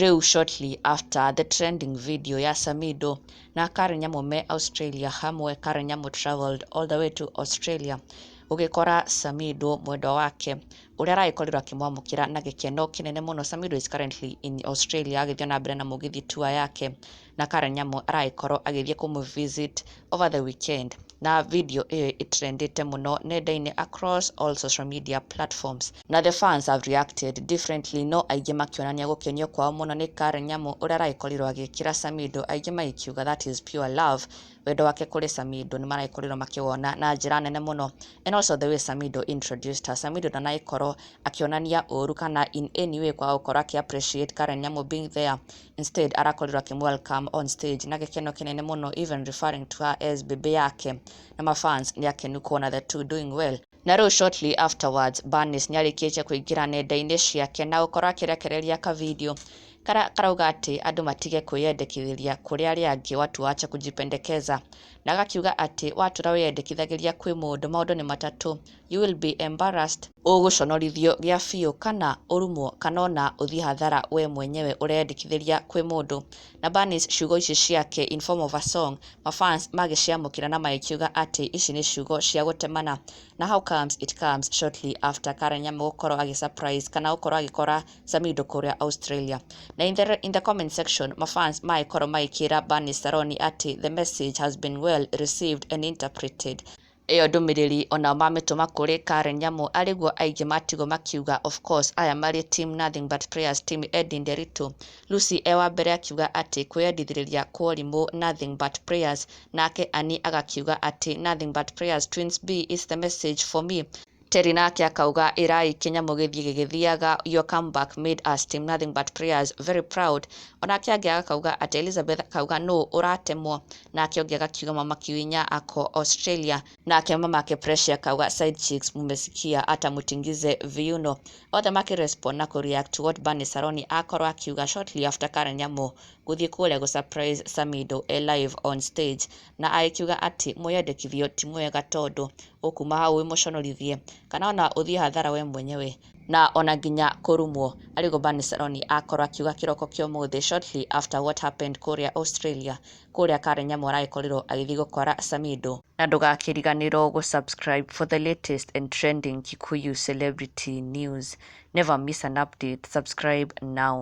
Riu shortly after the trending video ya Samidoh na Karen Nyamu me Australia hamwe Karen Nyamu traveled all the way to Australia gûkora Samidoh mwendwa wake uria araikorirwo akimwamukira na gikeno kinene muno. Samidoh is currently in Australia agithio na mbere na mugithi tour yake na Karen Nyamu araikorwo agithie visit over the weekend, na video itrendete muno nenda-ini across all social media platforms, na the fans have reacted differently, no aingĩ makionania gũkenio kwao muno ni Karen Nyamu uria araikorirwo agĩkĩra Samidoh, aingĩ magikiuga that is pure love. Wendo wake kuri Samidoh ni maraikorirwo makiwona na njĩra nene muno, and also the way Samidoh introduced her. Samidoh ndanaikorwo akionania ũru kana in any way kwa gũkorwo appreciate Karen Nyamu being there. Instead arakorirwo welcome on stage na gĩkeno kinene muno, even referring to her as bebe yake, na mafans ni akenu kuona the two doing well. Na rĩu shortly afterwards Bernice nĩarĩkĩtie kũingĩra nenda-inĩ ciake na gũkorwo akĩrekereria ka video karauga atĩ andũ matige kwĩyendekithĩria kũrĩ arĩa angĩ, watu waache kujipendekeza, na agakiuga atĩ watura wĩyendekithagĩria kwĩ mũndũ maũndũ nĩ matatũ: you will be embarrassed, ũgũconorithio gĩa biũ, kana ũrumwo, kana ona ũthiĩ hathara we mwenyewe ũreyendekithĩria kwĩ mũndũ. Na Bernice ciugo ici ciake in form of a song mafans magĩciamũkĩra na magĩkiuga atĩ ici nĩ ciugo cia gũtemana. Na how comes it comes shortly after Karen Nyamu gũkorwo agĩsurprise kana gũkorwo agĩkora Samidoh kũrĩa Australia. Na in the comment section mafans magĩkorwo magĩkĩra Bernice Saroni atĩ the message has been well received and interpreted. Iyo ndũmĩrĩri ona mamitũma kũrĩ Karen Nyamu arĩguo aingĩ matigwo makiuga of course aya marĩ team nothing but prayers, team Eddie Nderitu. Lucy wa mbere akiuga atĩ kwĩyendithĩrĩria kwa ũrimũ nothing but prayers, nake Ani agakiuga atĩ nothing but prayers twins B is the message for me. Terry nake akauga irai Kĩnyamũ gĩgĩthiaga, your comeback made us team nothing but prayers very proud. Onake angĩ akauga atĩ Elizabeth akauga no ũratemwo, nake ũngĩ agakiuga mama Kiwinya ako Australia, nake mamake Pressure akauga side chicks mumesikia hata mutingize viuno. Othe makirespond na kureact to what Bernice Saroni akorwo akiuga shortly after Karen Nyamu gũthiĩ kũrĩa gũsurprise Samidoh live on stage, na agĩkiuga atĩ mwĩyendekithio ti mwega tondũ ũkuma hau wĩmũconorithie kana ona ũthiĩ hathara we mwenyewe na ona nginya kũrumwo. Arĩguo Bernice Saroni akorwo akiuga kĩroko kĩa ũmũthĩ shortly after what happened kũrĩa Australia, kũrĩa Karen Nyamu aragĩkorirwo agĩthiĩ gũkora Samidoh. Na ndũgakĩriganĩrwo gũsubscribe for the latest and trending Kikuyu celebrity news. Never miss an update. Subscribe now.